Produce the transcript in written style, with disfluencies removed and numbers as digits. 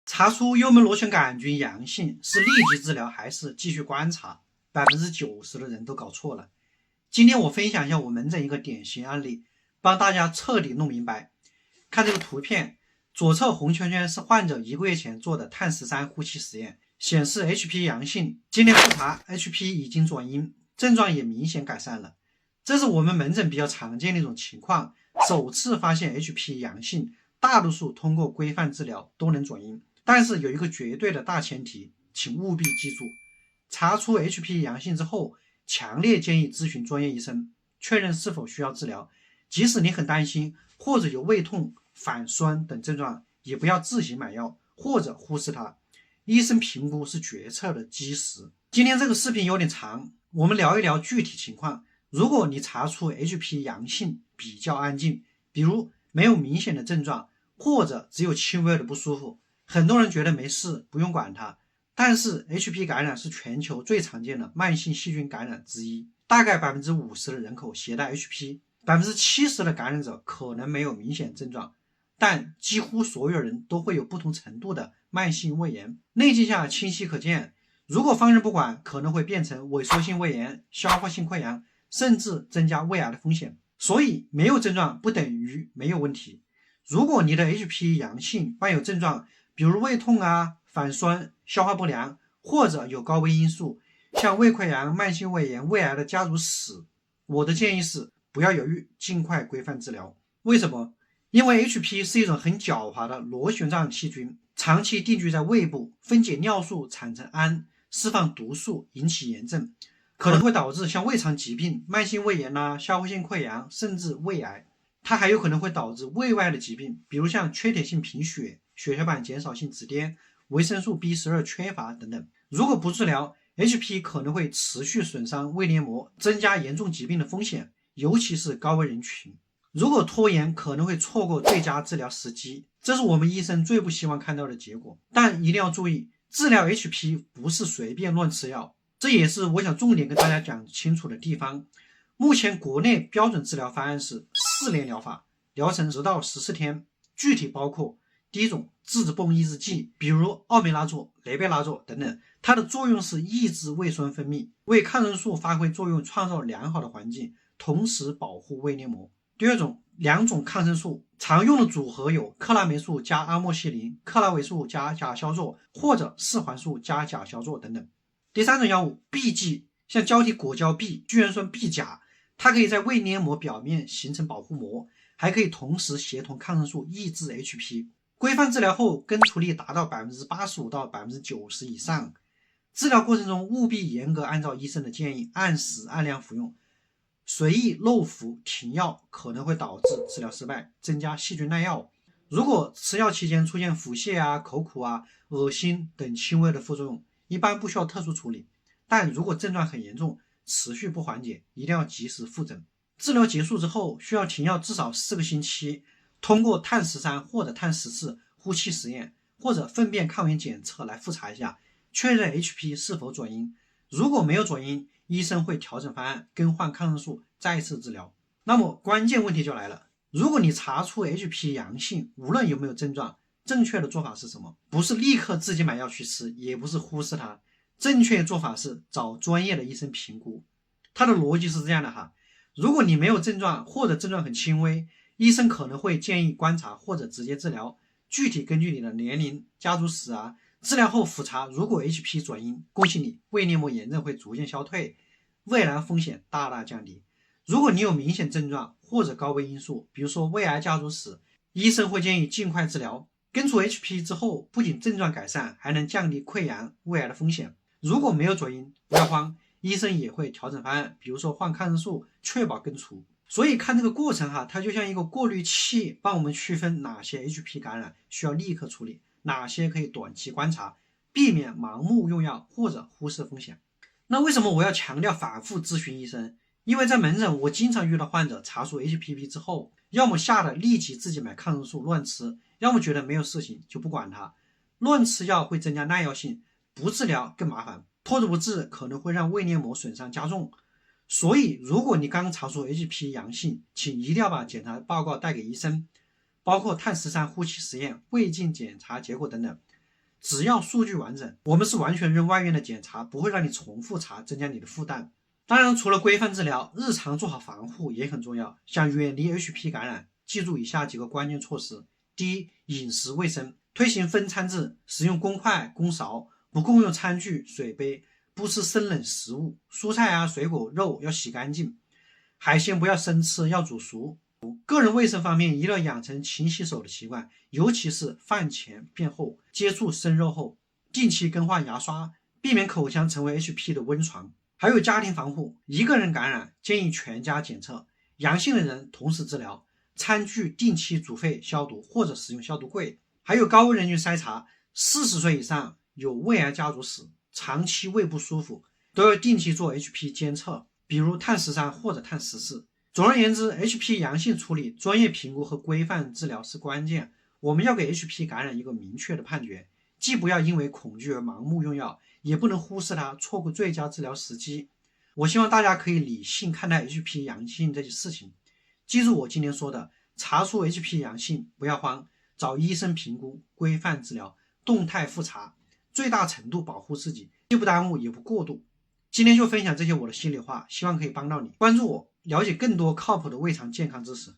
查出幽门螺旋杆菌阳性是立即治疗还是继续观察？90%的人都搞错了。今天我分享一下我门诊一个典型案例，帮大家彻底弄明白。看这个图片，左侧红圈圈是患者1个月前做的碳13呼气实验，显示 HP 阳性。今天复查 HP 已经转阴，症状也明显改善了。这是我们门诊比较常见的一种情况，首次发现 HP 阳性，大多数通过规范治疗都能转阴。但是有一个绝对的大前提，请务必记住，查出 HP 阳性之后，强烈建议咨询专业医生，确认是否需要治疗。即使你很担心，或者有胃痛、反酸等症状，也不要自行买药或者忽视它。医生评估是决策的基石。今天这个视频有点长，我们聊一聊具体情况。如果你查出 HP 阳性，比较安静，比如没有明显的症状，或者只有轻微的不舒服，很多人觉得没事，不用管它。但是 HP 感染是全球最常见的慢性细菌感染之一，大概50%的人口携带 HP，70%的感染者可能没有明显症状，但几乎所有人都会有不同程度的慢性胃炎，内镜下清晰可见。如果放任不管，可能会变成萎缩性胃炎、消化性溃疡，甚至增加胃癌的风险。所以没有症状不等于没有问题。如果你的 HP 阳性伴有症状，比如胃痛啊、反酸、消化不良，或者有高危因素，像胃溃疡、慢性胃炎、胃癌的家族史，我的建议是不要犹豫，尽快规范治疗。为什么？因为 HP 是一种很狡猾的螺旋状细菌，长期定居在胃部，分解尿素产生氨，释放毒素，引起炎症，可能会导致像胃肠疾病、慢性胃炎啊、消化性溃疡，甚至胃癌。它还有可能会导致胃外的疾病，比如像缺铁性贫血、血小板减少性紫癜、维生素 B12 缺乏等等。如果不治疗， HP 可能会持续损伤胃黏膜，增加严重疾病的风险，尤其是高危人群。如果拖延，可能会错过最佳治疗时机，这是我们医生最不希望看到的结果。但一定要注意，治疗 HP 不是随便乱吃药，这也是我想重点跟大家讲清楚的地方。目前国内标准治疗方案是4联疗法，疗程10到14天，具体包括第一种质子泵抑制剂，比如奥美拉唑、雷贝拉唑等等，它的作用是抑制胃酸分泌，为抗生素发挥作用创造良好的环境，同时保护胃黏膜。第二种，2种抗生素，常用的组合有克拉霉素加阿莫西林、克拉维素加甲硝唑，或者四环素加甲硝唑等等。第3种药物 B 剂，像胶体果胶 B、聚氨酸 B 甲，它可以在胃黏膜表面形成保护膜，还可以同时协同抗生素抑制 HP。规范治疗后，根除率达到85%到90%以上。治疗过程中务必严格按照医生的建议，按时按量服用。随意漏服停药可能会导致治疗失败，增加细菌耐药。如果吃药期间出现腹泻啊、口苦啊、恶心等轻微的副作用，一般不需要特殊处理。但如果症状很严重，持续不缓解，一定要及时复诊。治疗结束之后，需要停药至少4个星期，通过碳13或者碳14呼气实验或者粪便抗原检测来复查一下，确认 HP 是否转阴。如果没有转阴，医生会调整方案，更换抗生素，再次治疗。那么关键问题就来了，如果你查出 HP 阳性，无论有没有症状，正确的做法是什么？不是立刻自己买药去吃，也不是忽视它，正确做法是找专业的医生评估。它的逻辑是这样的哈，如果你没有症状或者症状很轻微，医生可能会建议观察或者直接治疗，具体根据你的年龄、家族史啊，治疗后复查，如果 HP 转阴，恭喜你，胃黏膜炎症会逐渐消退，胃癌风险大大降低。如果你有明显症状或者高危因素，比如说胃癌家族史，医生会建议尽快治疗。根除 HP 之后，不仅症状改善，还能降低溃疡、胃癌的风险。如果没有转阴，不要慌，医生也会调整方案，比如说换抗生素，确保根除。所以看这个过程哈，它就像一个过滤器，帮我们区分哪些 HP 感染需要立刻处理，哪些可以短期观察，避免盲目用药或者忽视风险。那为什么我要强调反复咨询医生？因为在门诊我经常遇到患者查出 HPV 之后，要么吓得立即自己买抗生素乱吃，要么觉得没有事情就不管它。乱吃药会增加耐药性，不治疗更麻烦，拖着不治可能会让胃黏膜损伤加重。所以如果你刚查出 HP 阳性，请一定要把检查报告带给医生，包括碳13呼气实验、胃镜检查结果等等。只要数据完整，我们是完全扔外院的检查，不会让你重复查，增加你的负担。当然，除了规范治疗，日常做好防护也很重要。想远离 HP 感染，记住以下几个关键措施：第一，饮食卫生，推行分餐制，使用公筷、公勺，不共用餐具、水杯，不吃生冷食物，蔬菜啊、水果、肉要洗干净，海鲜不要生吃，要煮熟。个人卫生方面，一定要养成勤洗手的习惯，尤其是饭前便后，接触生肉后，定期更换牙刷，避免口腔成为 HP 的温床。还有家庭防护，一个人感染建议全家检测，阳性的人同时治疗，餐具定期煮沸消毒或者使用消毒柜。还有高危人群筛查，40岁以上有胃癌家族史，长期胃不舒服都要定期做 HP 监测，比如碳13或者碳14。总而言之， HP 阳性处理、专业评估和规范治疗是关键。我们要给 HP 感染一个明确的判决，既不要因为恐惧而盲目用药，也不能忽视它，错过最佳治疗时机。我希望大家可以理性看待 HP 阳性这些事情，记住我今天说的，查出 HP 阳性不要慌，找医生评估，规范治疗，动态复查，最大程度保护自己，既不耽误也不过度。今天就分享这些我的心里话，希望可以帮到你。关注我，了解更多靠谱的胃肠健康知识。